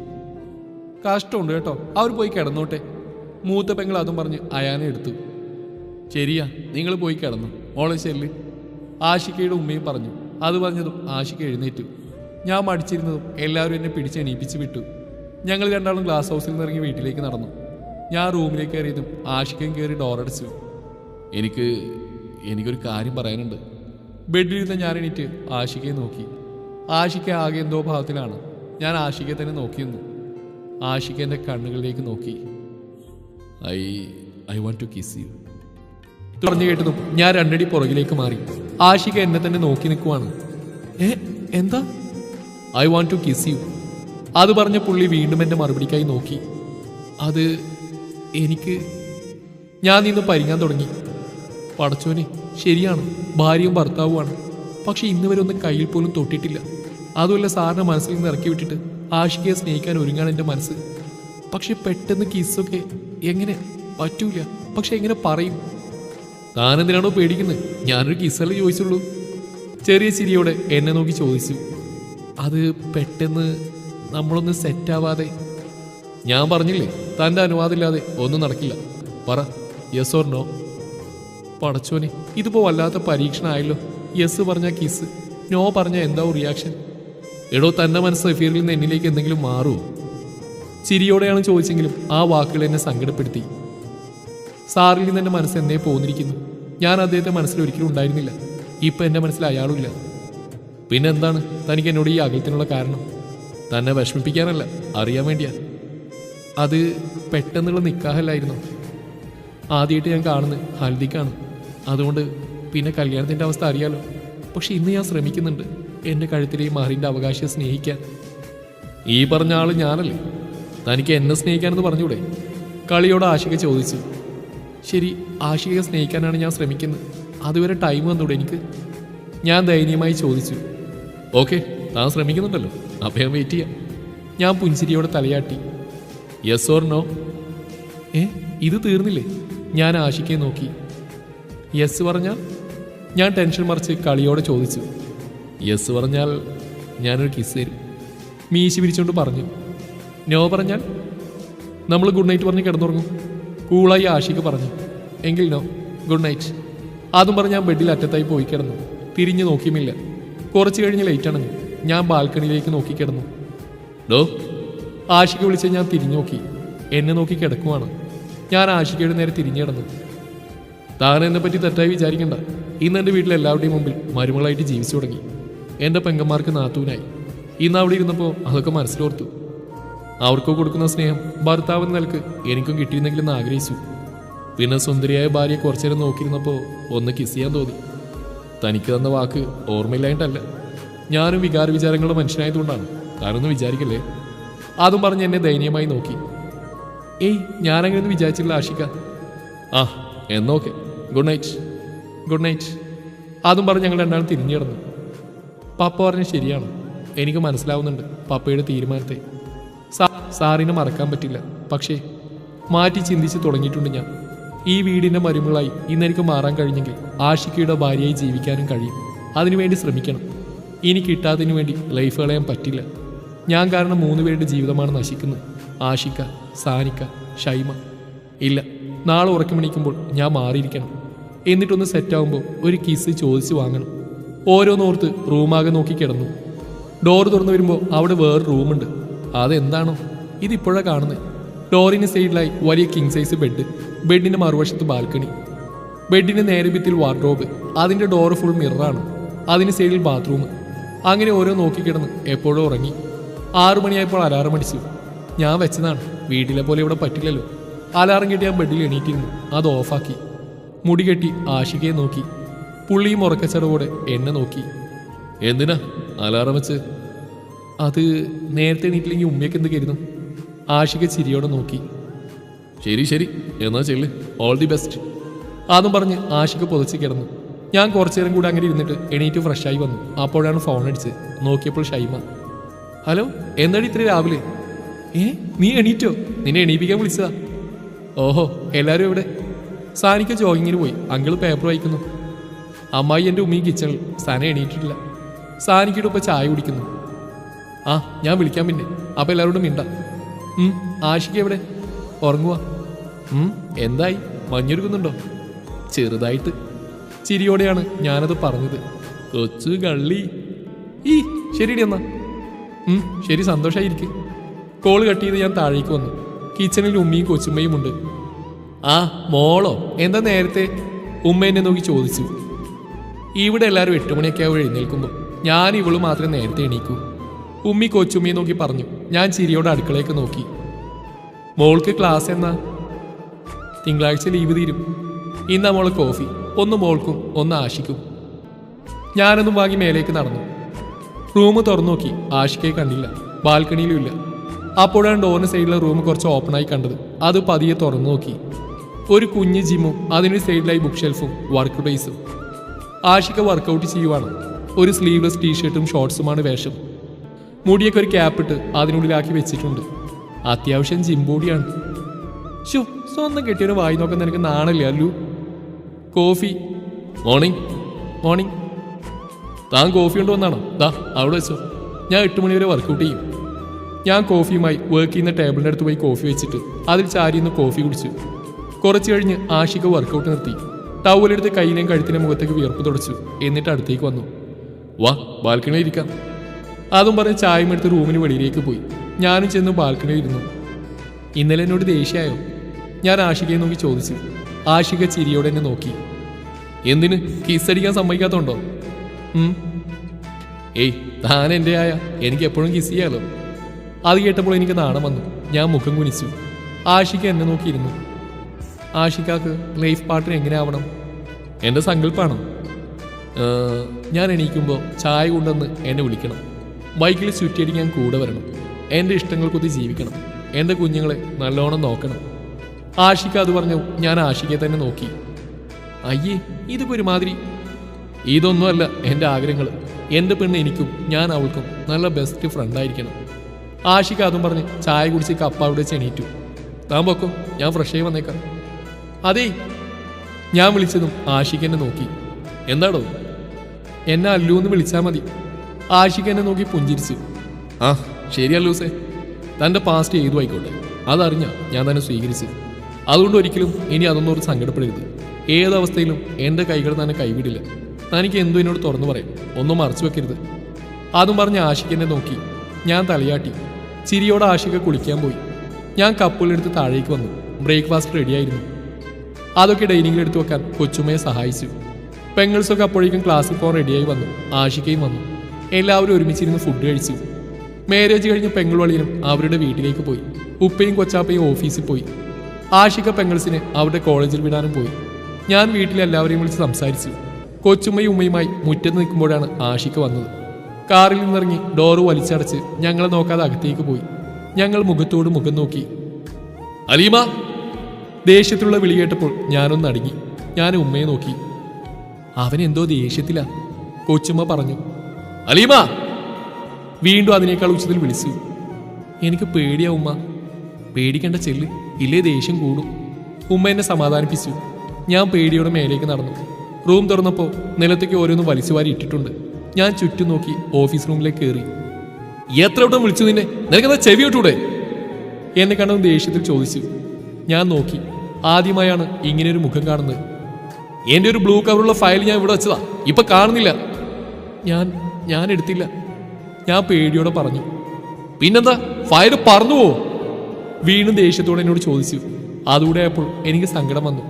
കഷ്ടമുണ്ട് കേട്ടോ, അവർ പോയി കിടന്നോട്ടെ. മൂത്ത പെങ്ങൾ അതും പറഞ്ഞ് അയാനെ എടുത്തു. ശരിയാ, നിങ്ങൾ പോയി കിടന്നു, മോളെ ചെല്ല്. ആഷികയുടെ ഉമ്മയും പറഞ്ഞു. അത് പറഞ്ഞതും ആഷിക എഴുന്നേറ്റു. ഞാൻ മടിച്ചിരുന്നതും എല്ലാവരും എന്നെ പിടിച്ച് എണീപ്പിച്ച് വിട്ടു. ഞങ്ങൾ 2 ആളും ഗ്ലാസ് ഹൗസിൽ നിന്നിറങ്ങി വീട്ടിലേക്ക് നടന്നു. ഞാൻ റൂമിലേക്ക് കയറിയതും ആഷികയും കയറി ഡോറടച്ചു. എനിക്കൊരു കാര്യം പറയാനുണ്ട്. ബെഡിലിരുന്ന് ഞാൻ എണീറ്റ് ആഷികയെ നോക്കി. ആഷിക ആകെ എന്തോ ഭാവത്തിലാണ്. ഞാൻ ആഷികയെ തന്നെ നോക്കിയിരുന്നു. ആഷിക എൻ്റെ കണ്ണുകളിലേക്ക് നോക്കി. I want to kiss you. പറഞ്ഞു കേട്ടതും ഞാൻ 2 അടി പുറകിലേക്ക് മാറി. ആഷിക എന്നെ തന്നെ നോക്കി നിൽക്കുവാണ്. എന്താ? I want to kiss you. അത് പറഞ്ഞ പുള്ളി വീണ്ടും എൻ്റെ മറുപടിക്കായി നോക്കി. അത് എനിക്ക്. ഞാൻ നിന്ന് പരിങ്ങാൻ തുടങ്ങി. പടച്ചോനെ, ശരിയാണ്, ഭാര്യയും ഭർത്താവുമാണ്. പക്ഷെ ഇന്ന് വരെ ഒന്ന് കയ്യിൽ പോലും തൊട്ടിട്ടില്ല. അതുമല്ല സാറിനെ മനസ്സിൽ നിന്ന് ഇറക്കി വിട്ടിട്ട് ആഷികയെ സ്നേഹിക്കാൻ ഒരുങ്ങാണ് എൻ്റെ മനസ്സ്. പക്ഷെ പെട്ടെന്ന് കിസ്സൊക്കെ എങ്ങനെ പറ്റൂല. പക്ഷെ എങ്ങനെ പറയും? താനെന്തിനാണോ പേടിക്കുന്നത്? ഞാനൊരു കിസ്സല്ലേ ചോദിച്ചുള്ളൂ. ചെറിയ ചിരിയോടെ എന്നെ നോക്കി ചോദിച്ചു. അത് പെട്ടെന്ന് നമ്മളൊന്ന് സെറ്റാവാതെ. ഞാൻ പറഞ്ഞില്ലേ, തൻ്റെ അനുവാദമില്ലാതെ ഒന്നും നടക്കില്ല. പറ, യെസ് ഓർ നോ. പടച്ചോനെ, ഇതിപ്പോൾ വല്ലാത്ത പരീക്ഷണമായല്ലോ. യെസ് പറഞ്ഞാൽ കിസ്, നോ പറഞ്ഞ എന്താവും റിയാക്ഷൻ? എടോ, തൻ്റെ മനസ്സ് സഫീറിൽ നിന്ന് എന്നിലേക്ക് എന്തെങ്കിലും മാറുമോ? ചിരിയോടെയാണ് ചോദിച്ചെങ്കിലും ആ വാക്കുകൾ എന്നെ സങ്കടപ്പെടുത്തി. സാറിൽ നിന്ന് എൻ്റെ മനസ്സ് എന്നേ പോന്നിരിക്കുന്നു. ഞാൻ അദ്ദേഹത്തെ മനസ്സിൽ ഒരിക്കലും ഉണ്ടായിരുന്നില്ല. ഇപ്പം എൻ്റെ മനസ്സിൽ അയാളുമില്ല. പിന്നെന്താണ് തനിക്ക് എന്നോട് ഈ അകലത്തിനുള്ള കാരണം? തന്നെ വിഷമിപ്പിക്കാനല്ല, അറിയാൻ വേണ്ടിയാ. അത് പെട്ടെന്നുള്ള നിക്കാഹല്ലായിരുന്നു. ആദ്യമായിട്ട് ഞാൻ കാണുന്നത് ഹൽദിക്കാണ്. അതുകൊണ്ട് പിന്നെ കല്യാണത്തിൻ്റെ അവസ്ഥ അറിയാലോ. പക്ഷെ ഇന്ന് ഞാൻ ശ്രമിക്കുന്നുണ്ട് എൻ്റെ കഴുത്തിലെ മഹറിൻ്റെ അവകാശിയെ സ്നേഹിക്കാൻ. ഈ പറഞ്ഞ ആൾ ഞാനല്ലേ? തനിക്ക് എന്നെ സ്നേഹിക്കാനെന്ന് പറഞ്ഞൂടെ? കളിയോട് ആശിക ചോദിച്ചു. ശരി, ആശികയെ സ്നേഹിക്കാനാണ് ഞാൻ ശ്രമിക്കുന്നത്. അതുവരെ ടൈം വന്നൂടെ എനിക്ക്? ഞാൻ ദയനീയമായി ചോദിച്ചു. ഓക്കെ, താൻ ശ്രമിക്കുന്നുണ്ടല്ലോ, അപ്പം ഞാൻ വെയിറ്റ് ചെയ്യാം. ഞാൻ പുഞ്ചിരിയോടെ തലയാട്ടി. Yes or no? ഇത് തീർന്നില്ലേ? ഞാൻ ആശിക്കയെ നോക്കി. യെസ് പറഞ്ഞാൽ? ഞാൻ ടെൻഷൻ മറിച്ച് കളിയോടെ ചോദിച്ചു. യെസ് പറഞ്ഞാൽ ഞാനൊരു കിസ് തരും, മീശി പിരിച്ചുകൊണ്ട് പറഞ്ഞു. നോ പറഞ്ഞാൽ നമ്മൾ ഗുഡ് നൈറ്റ് പറഞ്ഞ് കിടന്നുറങ്ങും, കൂളായി ആശിക പറഞ്ഞു. എങ്കിൽ നോ, ഗുഡ് നൈറ്റ്. അതും പറഞ്ഞ് ഞാൻ ബെഡിൽ അറ്റത്തായി പോയി കിടന്നു. തിരിഞ്ഞു നോക്കിയുമില്ല. കുറച്ച് കഴിഞ്ഞ് ലൈറ്റാണെന്ന് ഞാൻ ബാൽക്കണിയിലേക്ക് നോക്കി കിടന്നു. ഡോ, ആശിക വിളിച്ച് ഞാൻ തിരിഞ്ഞു നോക്കി. എന്നെ നോക്കി കിടക്കുവാണ്. ഞാൻ ആശികയുടെ നേരെ തിരിഞ്ഞു കിടന്നു. താൻ എന്നെ പറ്റി തെറ്റായി വിചാരിക്കണ്ട. ഇന്ന് എൻ്റെ വീട്ടിൽ എല്ലാവരുടെയും മുമ്പിൽ മരുമകളായിട്ട് ജീവിച്ചു തുടങ്ങി. എൻ്റെ പെങ്ങന്മാർക്ക് നാത്തൂനായി. ഇന്ന് അവിടെ ഇരുന്നപ്പോൾ അതൊക്കെ മനസ്സിലോർത്തു. അവർക്ക് കൊടുക്കുന്ന സ്നേഹം ഭർത്താവെന്ന നിലക്ക് എനിക്കും കിട്ടിയിരുന്നെങ്കിലെന്ന് ആഗ്രഹിച്ചു. പിന്നെ സുന്ദരിയായ ഭാര്യയെ കുറച്ചു നേരം നോക്കിയിരുന്നപ്പോൾ ഒന്ന് കിസ് ചെയ്യാൻ തോന്നി. തനിക്ക് തന്ന വാക്ക് ഓർമ്മയില്ലായിട്ടല്ല, ഞാനും വികാര വിചാരങ്ങളുടെ മനുഷ്യനായതുകൊണ്ടാണ്. താനൊന്നും വിചാരിക്കല്ലേ. അതും പറഞ്ഞ് എന്നെ ദയനീയമായി നോക്കി. ഏയ്, ഞാനങ്ങനെയൊന്നും വിചാരിച്ചില്ല ആശിക. ആ എന്നോക്കെ, ഗുഡ് നൈറ്റ്. Good night. അതും പറഞ്ഞ് ഞങ്ങൾ രണ്ടാളും തിരിഞ്ഞു കിടന്നു. പപ്പ പറഞ്ഞ് ശരിയാണ്. എനിക്ക് മനസ്സിലാവുന്നുണ്ട് പപ്പയുടെ തീരുമാനത്തെ. സാറിനെ മറക്കാൻ പറ്റില്ല. പക്ഷേ മാറ്റി ചിന്തിച്ച് തുടങ്ങിയിട്ടുണ്ട് ഞാൻ. ഈ വീടിൻ്റെ മരുമകളായി ഇന്നെനിക്ക് മാറാൻ കഴിഞ്ഞെങ്കിൽ ആഷിക്കയുടെ ഭാര്യയായി ജീവിക്കാനും കഴിയും. അതിനുവേണ്ടി ശ്രമിക്കണം. ഇനി കിട്ടാത്തതിനു വേണ്ടി ലൈഫ് കളയാൻ പറ്റില്ല. ഞാൻ കാരണം 3 പേരുടെ ജീവിതമാണ് നശിക്കുന്നത്. ആഷിക്ക, സാനിക്ക, ഷൈമ. ഇല്ല, നാളെ ഉറക്കമെണീക്കുമ്പോൾ ഞാൻ മാറിയിരിക്കണം. എന്നിട്ടൊന്ന് സെറ്റാകുമ്പോൾ ഒരു കിസ് ചോദിച്ചു വാങ്ങണം. ഓരോന്നോർത്ത് റൂമാകെ നോക്കി കിടന്നു. ഡോർ തുറന്നു വരുമ്പോൾ അവിടെ വേറെ റൂമുണ്ട്. അതെന്താണോ ഇതിപ്പോഴാണ് കാണുന്നത്. ഡോറിന് സൈഡിലായി വലിയ കിങ് സൈസ് ബെഡ്, ബെഡിൻ്റെ മറുവശത്ത് ബാൽക്കണി, ബെഡിൻ്റെ നേരെ ഭിത്തിൽ വാർഡ്രോബ്, അതിൻ്റെ ഡോറ് ഫുൾ മിററാണ്. അതിന് സൈഡിൽ ബാത്റൂം. അങ്ങനെ ഓരോ നോക്കിക്കിടന്ന് എപ്പോഴും ഉറങ്ങി. 6 മണിയായപ്പോൾ അലാറം അടിച്ചു. ഞാൻ വെച്ചതാണ്, വീട്ടിലെ പോലെ ഇവിടെ പറ്റില്ലല്ലോ. അലാറം കെട്ടി ഞാൻ ബെഡിൽ എണീറ്റിരുന്നു. അത് ഓഫാക്കി മുടി കെട്ടി ആശികയെ നോക്കി. പുള്ളിയും ഉറക്കച്ചടവോടെ എന്നെ നോക്കി. എന്തിനാ അലാറം വെച്ച്? അത് നേരത്തെ എണീറ്റില്ലെങ്കിൽ ഉമ്മയൊക്കെ എന്ത് കരുതും? ആഷിക ചിരിയോടെ നോക്കി. ശരി ശരി, എന്നാ ചെല്ല്, ഓൾ ദി ബെസ്റ്റ്. അതും പറഞ്ഞ് ആഷിക പൊതിച്ച് കിടന്നു. ഞാൻ കുറച്ചു നേരം കൂടെ അങ്ങനെ ഇരുന്നിട്ട് എണീറ്റ് ഫ്രഷായി വന്നു. അപ്പോഴാണ് ഫോൺ അടിച്ച്. നോക്കിയപ്പോൾ ഷൈമ. ഹലോ, എന്താടി ഇത്ര രാവിലെ? നീ എണീറ്റോ? നിന്നെ എണീപ്പിക്കാൻ വിളിച്ചതാ. ഓഹോ, എല്ലാവരും എവിടെ? സാനിക്ക് ജോഗിങ്ങിന് പോയി. അങ്കിള് പേപ്പർ വായിക്കുന്നു. അമ്മായി എൻ്റെ ഉമ്മയും കിച്ചണിൽ. സന എണീറ്റിട്ടില്ല. സാനിക്കിട്ട് ഇപ്പോൾ ചായ കുടിക്കുന്നു. ആ, ഞാൻ വിളിക്കാം പിന്നെ. അപ്പോൾ എല്ലാവരോടും മിണ്ട. ആഷിക എവിടെ? ഉറങ്ങുക. എന്തായി, മഞ്ഞൊരുക്കുന്നുണ്ടോ? ചെറുതായിട്ട്. ചിരിയോടെയാണ് ഞാനത് പറഞ്ഞത്. കൊച്ചു കള്ളി. ശരിയടി എന്നാ. ശരി, സന്തോഷമായിരിക്കും. കോള് കട്ട് ചെയ്ത് ഞാൻ താഴേക്ക് വന്നു. കിച്ചണിൽ ഉമ്മയും കൊച്ചുമ്മയും ഉണ്ട്. ആ മോളോ, എന്താ നേരത്തെ? ഉമ്മ എന്നെ നോക്കി ചോദിച്ചു. ഇവിടെ എല്ലാവരും 8 മണിയൊക്കെ ആവും എഴുന്നേൽക്കുമ്പോൾ. ഞാൻ ഇവള് മാത്രമേ നേരത്തെ എണീക്കൂ. ഉമ്മി കൊച്ചുമ്മയെ നോക്കി പറഞ്ഞു. ഞാൻ ചിരിയോടെ അടുക്കളയ്ക്ക് നോക്കി. മോൾക്ക് ക്ലാസ് എന്നാ? തിങ്കളാഴ്ച ലീവ് തീരും. ഇന്നാ മോള് കോഫി. ഒന്ന് മോൾക്കും ഒന്ന് ആഷിക്കും. ഞാനൊന്നും വാങ്ങി മേലേക്ക് നടന്നു. റൂം തുറന്നു നോക്കി. ആഷിക്കയെ കണ്ടില്ല, ബാൽക്കണിയിലും ഇല്ല. അപ്പോഴാണ് ഡോറിന് സൈഡിലെ റൂം കുറച്ച് ഓപ്പണായി കണ്ടത്. അത് പതിയെ തുറന്നു നോക്കി. ഒരു കുഞ്ഞ് ജിമ്മും അതിന് സൈഡിലായി ബുക്ക് ഷെൽഫും വർക്ക് ബേസും. ആഷിക വർക്കൗട്ട് ചെയ്യുവാണ്. ഒരു സ്ലീവ്ലെസ് ടീഷർട്ടും ഷോർട്സുമാണ് വേഷം. മുടിയൊക്കെ ഒരു ക്യാപ്പിട്ട് അതിനുള്ളിലാക്കി വെച്ചിട്ടുണ്ട്. അത്യാവശ്യം ജിം ബോഡിയാണ്. സ്വന്തം കെട്ടിയൊരു വായി നോക്കാൻ നിനക്ക് നാണല്ലേ അല്ലു? കോഫി. മോർണിംഗ്. മോർണിംഗ്. താൻ കോഫി കൊണ്ടുവന്നാണോ? ദാ അവിടെ വെച്ചോ. ഞാൻ 8 മണി വരെ വർക്കൗട്ട് ചെയ്യും. ഞാൻ കോഫിയുമായി വർക്ക് ചെയ്യുന്ന ടേബിളിൻ്റെ അടുത്ത് പോയി കോഫി വെച്ചിട്ട് അതിൽ ചാരിന്ന് കോഫി കുടിച്ചു. കുറച്ച് കഴിഞ്ഞ് ആഷിക വർക്കൗട്ട് നിർത്തി. ടവലെടുത്ത് കയ്യിലെയും കഴുത്തിൻ്റെ മുഖത്തേക്ക് വിയർപ്പ് തുടച്ചു. എന്നിട്ട് അടുത്തേക്ക് വന്നു. വാ ബാൽക്കണിയിൽ ഇരിക്കാം. അതും പറഞ്ഞ് ചായം എടുത്ത് റൂമിന് വെളിയിലേക്ക് പോയി. ഞാനും ചെന്ന് ബാൽക്കണിയിൽ ഇരുന്നു. ഇന്നലെ എന്നോട് ദേഷ്യമായോ? ഞാൻ ആഷികയെ നോക്കി ചോദിച്ചു. ആഷിക ചിരിയോടെ എന്നെ നോക്കി. എന്തിന് കിസ്സടിക്കാൻ സമ്മതിക്കാത്തോണ്ടോ? ഏയ് താൻ എൻ്റെ ആയ എനിക്ക് എപ്പോഴും കിസ് ചെയ്യാലോ. അത് കേട്ടപ്പോൾ എനിക്ക് നാണം വന്നു. ഞാൻ മുഖം കുനിച്ചു. ആഷിക എന്നെ നോക്കിയിരുന്നു. ആഷിക്കാക്ക് ലൈഫ് പാർട്ട്ണർ എങ്ങനെ ആവണം? എൻ്റെ സങ്കല്പമാണോ? ഞാൻ എണീക്കുമ്പോൾ ചായ കൊണ്ടുവന്ന് എന്നെ വിളിക്കണം. ബൈക്കിൽ ചുറ്റിയടിക്കാൻ കൂടെ വരണം. എൻ്റെ ഇഷ്ടങ്ങൾക്കൊത്ത് ജീവിക്കണം. എൻ്റെ കുഞ്ഞുങ്ങളെ നല്ലോണം നോക്കണം. ആഷിക അത് പറഞ്ഞു. ഞാൻ ആഷികയെ തന്നെ നോക്കി. അയ്യേ ഇതിപ്പോൾ ഒരുമാതിരി. ഇതൊന്നുമല്ല എൻ്റെ ആഗ്രഹങ്ങൾ. എൻ്റെ പെണ്ണ് എനിക്കും ഞാൻ അവൾക്കും നല്ല ബെസ്റ്റ് ഫ്രണ്ടായിരിക്കണം. ആഷിക അതും പറഞ്ഞ് ചായ കുടിച്ച് കപ്പ അവിടെ ചെണീറ്റു. താൻ പൊക്കോ, ഞാൻ ഫ്രഷ് ആയി വന്നേക്കാം. അതേ ഞാൻ വിളിച്ചതും ആഷിക എന്നെ നോക്കി. എന്താടോ? എന്നെ അല്ലു എന്ന് വിളിച്ചാൽ മതി. ആഷിക എന്നെ നോക്കി പുഞ്ചിരിച്ചു. ആ ശരി അല്ലൂസേ. തൻ്റെ പാസ്റ്റ് ഏതു ആയിക്കോട്ടെ, അതറിഞ്ഞ ഞാൻ തന്നെ സ്വീകരിച്ചു. അതുകൊണ്ട് ഒരിക്കലും ഇനി അതൊന്നോട് സങ്കടപ്പെടരുത്. ഏതവസ്ഥയിലും എൻ്റെ കൈകൾ തന്നെ കൈവിടില്ല. തനിക്ക് എന്തോ എന്നോട് തുറന്നു പറയാം, ഒന്നും മറച്ചു വെക്കരുത്. അതും പറഞ്ഞ് ആഷിക എന്നെ നോക്കി. ഞാൻ തലയാട്ടി. ചിരിയോടെ ആഷിക കുളിക്കാൻ പോയി. ഞാൻ കപ്പുകളെടുത്ത് താഴേക്ക് വന്നു. ബ്രേക്ക്ഫാസ്റ്റ് റെഡിയായിരുന്നു. അതൊക്കെ ഡൈനിങ്ങിൽ എടുത്തു വെക്കാൻ കൊച്ചുമ്മയെ സഹായിച്ചു. പെങ്ങൾസൊക്കെ അപ്പോഴേക്കും ക്ലാസ്സിൽ പോകാൻ റെഡിയായി വന്നു. ആഷികയും വന്നു. എല്ലാവരും ഒരുമിച്ചിരുന്ന് ഫുഡ് കഴിച്ചു. മാരേജ് കഴിഞ്ഞ് പെങ്ങളുവളിയനും അവരുടെ വീട്ടിലേക്ക് പോയി. ഉപ്പയും കൊച്ചാപ്പയും ഓഫീസിൽ പോയി. ആഷിക പെങ്ങൾസിനെ അവരുടെ കോളേജിൽ വിടാനും പോയി. ഞാൻ വീട്ടിലെല്ലാവരെയും വിളിച്ച് സംസാരിച്ചു. കൊച്ചുമ്മയും ഉമ്മയുമായി മുറ്റത്ത് നിൽക്കുമ്പോഴാണ് ആഷിക വന്നത്. കാറിൽ നിന്നിറങ്ങി ഡോറ് വലിച്ചടച്ച് ഞങ്ങളെ നോക്കാതെ അകത്തേക്ക് പോയി. ഞങ്ങൾ മുഖത്തോട് മുഖം നോക്കി. അലീമ! ദേഷ്യത്തിലുള്ള വിളി കേട്ടപ്പോൾ ഞാനൊന്ന് അടങ്ങി. ഞാൻ ഉമ്മയെ നോക്കി. അവനെന്തോ ദേഷ്യത്തിലാ, കൊച്ചുമ്മ പറഞ്ഞു. അലീമ! വീണ്ടും അതിനേക്കാൾ ഉച്ചത്തിൽ വിളിച്ചു. എനിക്ക് പേടിയാ ഉമ്മ. പേടിക്കേണ്ട ചെല്ല്, ഇല്ലേ ദേഷ്യം കൂടും. ഉമ്മ എന്നെ സമാധാനിപ്പിച്ചു. ഞാൻ പേടിയോടെ മേലേക്ക് നടന്നു. റൂം തുറന്നപ്പോൾ നിലത്തേക്ക് ഓരോന്നും വലിച്ചു വാരി ഇട്ടിട്ടുണ്ട്. ഞാൻ ചുറ്റും നോക്കി ഓഫീസ് റൂമിലേക്ക് കയറി. എത്ര വട്ടം വിളിച്ചു നിന്നെ? നിനക്കെന്താ ചെവി വിട്ടൂടെ? എന്നെ കണ്ടത് ദേഷ്യത്തിൽ ചോദിച്ചു. ഞാൻ നോക്കി. ആദ്യമായാണ് ഇങ്ങനെയൊരു മുഖം കാണുന്നത്. എൻ്റെ ഒരു ബ്ലൂ കവറുള്ള ഫയൽ ഞാൻ ഇവിടെ വെച്ചതാ, ഇപ്പൊ കാണുന്നില്ല. ഞാൻ എടുത്തില്ല, ഞാൻ പേടിയോടെ പറഞ്ഞു. പിന്നെന്താ, ഫയൽ പറന്നു പോവോ? വീണ്ടും ദേഷ്യത്തോടെ എന്നോട് ചോദിച്ചു. അതുകൂടെ ആയപ്പോൾ എനിക്ക് സങ്കടം വന്നു.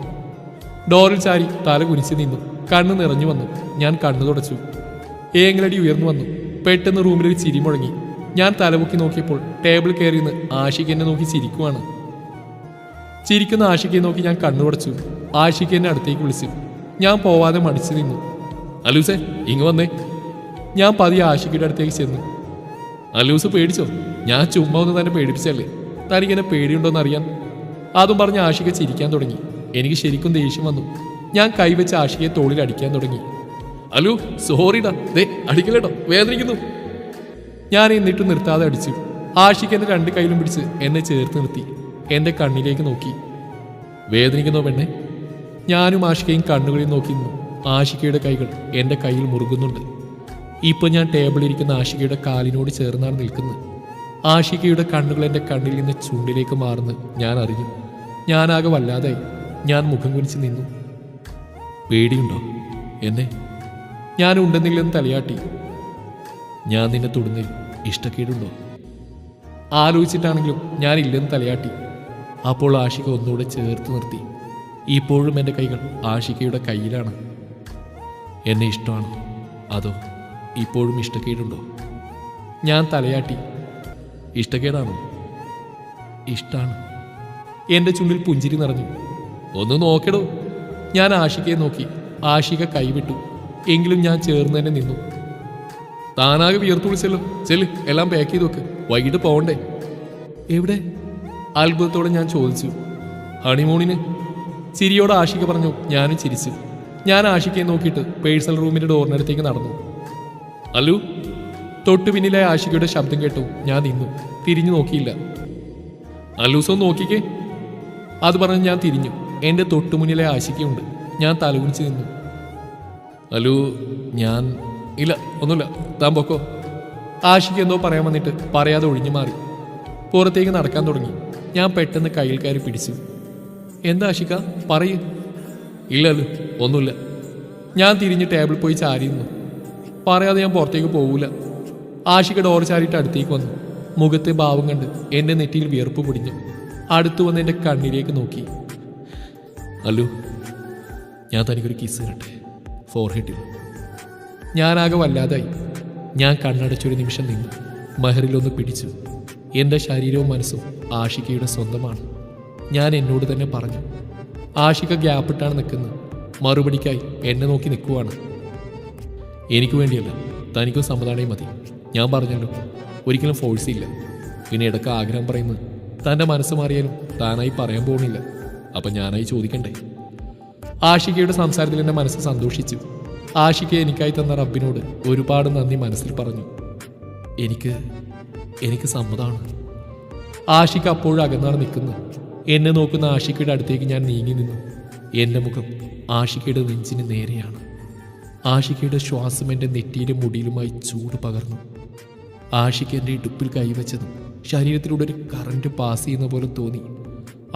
ഡോറിൽ ചാരി തല കുനിച്ച് നിന്നു. കണ്ണ് നിറഞ്ഞു വന്നു. ഞാൻ കണ്ണു തുടച്ചു. ഏങ്ങലടി ഉയർന്നു വന്നു. പെട്ടെന്ന് റൂമിലൊരു ചിരി മുഴങ്ങി. ഞാൻ തലപൊക്കി നോക്കിയപ്പോൾ ടേബിൾ കയറിയെന്ന് ആഷിക എന്നെ നോക്കി ചിരിക്കുവാണ്. ചിരിക്കുന്ന ആഷികയെ നോക്കി ഞാൻ കണ്ണു തുടച്ചു. ആഷിക എന്നെ അടുത്തേക്ക് വിളിച്ചു. ഞാൻ പോവാതെ മടിച്ചു നിന്നു. അലൂസേ ഇങ്ങ് വന്നേ. ഞാൻ പതിയെ ആഷികയുടെ അടുത്തേക്ക് ചെന്നു. അലൂസ് പേടിച്ചോ? ഞാൻ ചുമ്മാ ഒന്ന് തന്നെ പേടിപ്പിച്ചല്ലേ, തനിക്കെന്നെ പേടിയുണ്ടോന്ന് അറിയാൻ. അതും പറഞ്ഞ് ആഷിക ചിരിക്കാൻ തുടങ്ങി. എനിക്ക് ശരിക്കും ദേഷ്യം വന്നു. ഞാൻ കൈവച്ച് ആഷികയെ തോളിൽ അടിക്കാൻ തുടങ്ങി. അലു സോറിടാ, ദേ അടിക്കലേട്ടോ, വേദനിക്കുന്നു. ഞാൻ എന്നിട്ടും നിർത്താതെ അടിച്ചു. ആഷിക എന്നെ രണ്ട് കൈയിലും പിടിച്ച് എന്നെ ചേർത്ത് നിർത്തി. എൻ്റെ കണ്ണിലേക്ക് നോക്കി. വേദനിക്കുന്നോ പെണ്ണെ? ഞാനും ആഷികയും കണ്ണുകളിൽ നോക്കി നിന്നു. ആഷികയുടെ കൈകൾ എൻ്റെ കയ്യിൽ മുറുകുന്നുണ്ട്. ഇപ്പൊ ഞാൻ ടേബിളിരിക്കുന്ന ആഷികയുടെ കാലിനോട് ചേർന്നാണ് നിൽക്കുന്നത്. ആഷികയുടെ കണ്ണുകൾ എൻ്റെ കണ്ണിൽ നിന്ന് ചുണ്ടിലേക്ക് മാറുന്നു ഞാൻ അറിഞ്ഞു. ഞാനാകെ വല്ലാതായി. ഞാൻ മുഖം കുനിച്ച് നിന്നു. പേടിയുണ്ടോ എന്നെ? ഞാൻ ഉണ്ടെന്നില്ലെന്ന് തലയാട്ടി. ഞാൻ നിന്നെ തൊടുന്നതിൽ ഇഷ്ടക്കേടുണ്ടോ? ആലോചിച്ചിട്ടാണെങ്കിലും ഞാൻ ഇല്ലെന്ന് തലയാട്ടി. അപ്പോൾ ആഷിക ഒന്നുകൂടെ ചേർത്ത് നിർത്തി. ഇപ്പോഴും എൻ്റെ കൈകൾ ആഷികയുടെ കയ്യിലാണ്. എന്നെ ഇഷ്ടമാണോ അതോ ഇപ്പോഴും ഇഷ്ടക്കേടുണ്ടോ? ഞാൻ തലയാട്ടി. ഇഷ്ടക്കേടാണോ? ഇഷ്ടാണ്. എൻ്റെ ചുണ്ടിൽ പുഞ്ചിരി നിറഞ്ഞു. ഒന്ന് നോക്കടോ. ഞാൻ ആഷികയെ നോക്കി. ആഷിക കൈവിട്ടു. എങ്കിലും ഞാൻ ചേർന്ന് തന്നെ നിന്നു. താനാകെ വിയർത്തു വിളിച്ചല്ലോ. ചെല്ല്, എല്ലാം പാക്ക് ചെയ്ത് വെക്ക്, വൈകിട്ട് പോകണ്ടേ? എവിടെ? അത്ഭുതത്തോടെ ഞാൻ ചോദിച്ചു. ഹണിമൂണിന്. ചിരിയോടെ ആഷിക പറഞ്ഞു. ഞാനും ചിരിച്ചു. ഞാൻ ആഷികയെ നോക്കിയിട്ട് പേഴ്സണൽ റൂമിൻ്റെ ഡോറിനടുത്തേക്ക് നടന്നു. അല്ലു! തൊട്ടു പിന്നിലെ ആഷികയുടെ ശബ്ദം കേട്ടു. ഞാൻ നിന്നു. തിരിഞ്ഞു നോക്കിയില്ല. അല്ലൂസോ നോക്കിക്കേ. അത് പറഞ്ഞ് ഞാൻ തിരിഞ്ഞു. എൻ്റെ തൊട്ടുമുന്നിലെ ആഷികയുണ്ട്. ഞാൻ തലകുനിച്ച് നിന്നു. അല്ലു, ഞാൻ ഇല്ല, ഒന്നുമില്ല, താൻ പൊക്കോ. ആഷിക എന്തോ പറയാൻ വന്നിട്ട് പറയാതെ ഒഴിഞ്ഞു മാറി. പുറത്തേക്ക് നടക്കാൻ തുടങ്ങി. ഞാൻ പെട്ടെന്ന് കയ്യിൽ കയറി പിടിച്ചു. എന്താ ആഷിക, പറയൂ. ഇല്ല അല്ലു, ഒന്നുമില്ല. ഞാൻ തിരിഞ്ഞ് ടേബിൾ പോയി ചാരി നിന്നു. പറയാതെ ഞാൻ പുറത്തേക്ക് പോകൂല. ആഷിക ഡോർ ചാരിയിട്ട് അടുത്തേക്ക് വന്നു. മുഖത്തെ ഭാവം കണ്ട് എൻ്റെ നെറ്റിയിൽ വിയർപ്പ് പൊടിഞ്ഞു. അടുത്തു വന്ന് എൻ്റെ കണ്ണിലേക്ക് നോക്കി. അല്ലു, ഞാൻ തനിക്കൊരു കിസ് തരട്ടെ, ഫോർഹെഡിൽ. ഞാനാകെ വല്ലാതായി. ഞാൻ കണ്ണടച്ചൊരു നിമിഷം നിന്നു. മഹറിലൊന്ന് പിടിച്ചു. എൻ്റെ ശരീരവും മനസ്സും ആഷികയുടെ സ്വന്തമാണ്. ഞാൻ എന്നോട് തന്നെ പറഞ്ഞു. ആഷിക ഗ്യാപ്പിട്ടാണ് നിൽക്കുന്നത്. മറുപടിക്കായി എന്നെ നോക്കി നിൽക്കുവാണ്. എനിക്ക് വേണ്ടിയല്ല, തനിക്കും സമ്മതാണേ മതി. ഞാൻ പറഞ്ഞല്ലോ, ഒരിക്കലും ഫോഴ്സ് ഇല്ല. പിന്നെ ഇടയ്ക്ക് ആഗ്രഹം പറയുന്നത് തൻ്റെ മനസ്സ് മാറിയാലും താനായി പറയാൻ പോകുന്നില്ല. അപ്പം ഞാനായി ചോദിക്കണ്ടേ? ആഷികയുടെ സംസാരത്തിൽ എൻ്റെ മനസ്സ് സന്തോഷിച്ചു. ആഷിക എനിക്കായി തന്ന റബ്ബിനോട് ഒരുപാട് നന്ദി മനസ്സിൽ പറഞ്ഞു. എനിക്ക് സമ്മതമാണ്. ആഷിക അപ്പോഴും അകന്നാണ് നിൽക്കുന്നത്. എന്നെ നോക്കുന്ന ആഷികയുടെ അടുത്തേക്ക് ഞാൻ നീങ്ങി നിന്നു. എൻ്റെ മുഖം ആഷികയുടെ നെഞ്ചിന് നേരെയാണ്. ആഷികയുടെ ശ്വാസം എൻ്റെ നെറ്റിയിലെ മുടിയിലുമായി ചൂട് പകർന്നു. ആഷിക എൻ്റെ ഇടുപ്പിൽ കൈവച്ചതും ശരീരത്തിലൂടെ ഒരു കറന്റ് പാസ് ചെയ്യുന്ന പോലെ തോന്നി.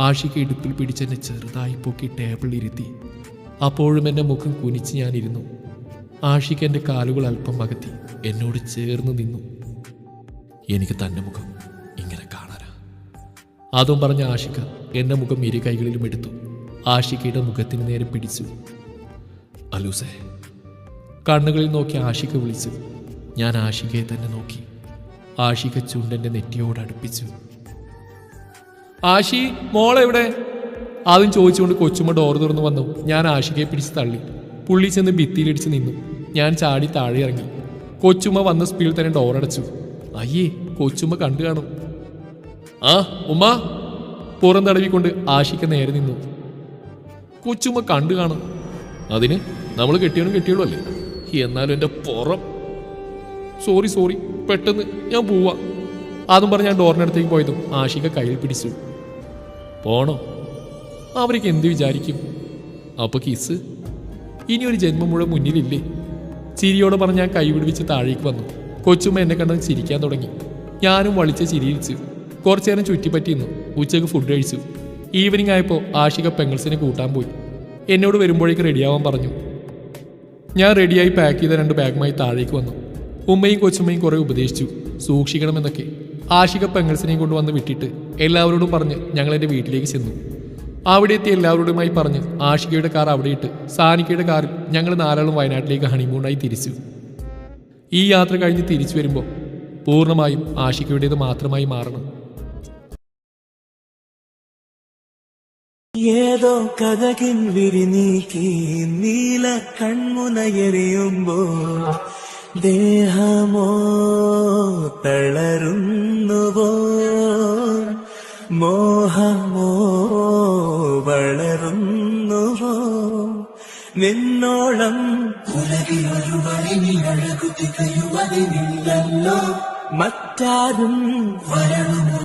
ആഷിക ഇടുപ്പിൽ പിടിച്ചെന്നെ ചെറുതായി പൊക്കി ടേബിളിൽ ഇരുത്തി. അപ്പോഴും എൻ്റെ മുഖം കുനിച്ച് ഞാനിരുന്നു. ആഷിക എൻ്റെ കാലുകൾ അല്പം അകത്തി എന്നോട് ചേർന്ന് നിന്നു. എനിക്ക് തൻ്റെ മുഖം ഇങ്ങനെ കാണാനാ. അതും പറഞ്ഞ ആഷിക എൻ്റെ മുഖം ഇരു കൈകളിലും എടുത്തു. ആഷികയുടെ മുഖത്തിന് നേരെ പിടിച്ചു. അലൂസേ. കണ്ണുകളിൽ നോക്കി ആഷിക വിളിച്ചു. ഞാൻ ആഷികയെ തന്നെ നോക്കി. ആഷിക ചുണ്ടെൻ്റെ നെറ്റിയോട് അടുപ്പിച്ചു. ആഷി, മോളെവിടെ? ആദ്യം ചോദിച്ചുകൊണ്ട് കൊച്ചുമ്മ ഡോർ തുറന്നു വന്നു. ഞാൻ ആഷികയെ പിടിച്ച് തള്ളി. പുള്ളി ചെന്ന് ഭിത്തിയിലിടിച്ച് നിന്നു. ഞാൻ ചാടി താഴെ ഇറങ്ങി. കൊച്ചുമ്മ വന്ന സ്പീഡിൽ തന്നെ ഡോർ അടച്ചു. അയ്യേ, കൊച്ചുമ്മ കണ്ടു കാണും. ആ ഉമ്മ. പുറം തടവിക്കൊണ്ട് ആഷിക നേരെ നിന്നു. കൊച്ചുമ്മ കണ്ടു കാണും. അതിന് നമ്മൾ കെട്ടിയോളും അല്ലേ? എന്നാലും എൻ്റെ പുറം. സോറി, പെട്ടെന്ന് ഞാൻ പോവാ. അതും പറഞ്ഞ് ഞാൻ ഡോറിനടുത്തേക്ക് പോയതും ആഷിക കയ്യിൽ പിടിച്ചു. പോണോ? അവർക്ക് എന്ത് വിചാരിക്കും? അപ്പോൾ കിസ് ഇനി ഒരു ജന്മം മുഴുവൻ മുന്നിലില്ലേ? ചിരിയോടെ പറഞ്ഞ് ഞാൻ കൈ പിടിപ്പിച്ച് താഴേക്ക് വന്നു. കൊച്ചുമ്മ എന്നെ കണ്ടത് ചിരിക്കാൻ തുടങ്ങി. ഞാനും വളിച്ച ചിരിയിച്ചു. കുറച്ചു നേരം ചുറ്റിപ്പറ്റിയിരുന്നു. ഉച്ചയ്ക്ക് ഫുഡ് കഴിച്ചു. ഈവനിങ് ആയപ്പോൾ ആഷിക പെങ്ങൾസിനെ കൂട്ടാൻ പോയി. എന്നോട് വരുമ്പോഴേക്ക് റെഡിയാവാൻ പറഞ്ഞു. ഞാൻ റെഡിയായി പാക്ക് ചെയ്ത 2 ബാഗുമായി താഴേക്ക് വന്നു. ഉമ്മയും കൊച്ചുമ്മയും കുറേ ഉപദേശിച്ചു, സൂക്ഷിക്കണമെന്നൊക്കെ. ആഷിക പെങ്ങൾസിനെയും കൊണ്ടുവന്ന് വിട്ടിട്ട് എല്ലാവരോടും പറഞ്ഞ് ഞങ്ങൾ എൻ്റെ വീട്ടിലേക്ക് ചെന്നു. അവിടെ എത്തി എല്ലാവരോടുമായി പറഞ്ഞ് ആഷികയുടെ കാർ അവിടെ ഇട്ട് സാനിക്കയുടെ കാറിൽ ഞങ്ങൾ 4 ആളും വയനാട്ടിലേക്ക് ഹണിമൂണായി തിരിച്ചു. ഈ യാത്ര കഴിഞ്ഞ് തിരിച്ചു വരുമ്പോൾ പൂർണ്ണമായും ആഷികയുടേത് മാത്രമായി മാറണം. ഏതോ കഥകിൻ വിരിനീക്കി നീല കൺമുനയെറിയുമ്പോ ദേഹമോ തളരുന്നുവോ, മോഹമോ വളരുന്നുവോ, നിന്നോളം ഉലകിലൊരു വഴിനി അഴകു തികയുവതിനില്ലല്ലോ, മറ്റാരും വരണമോ.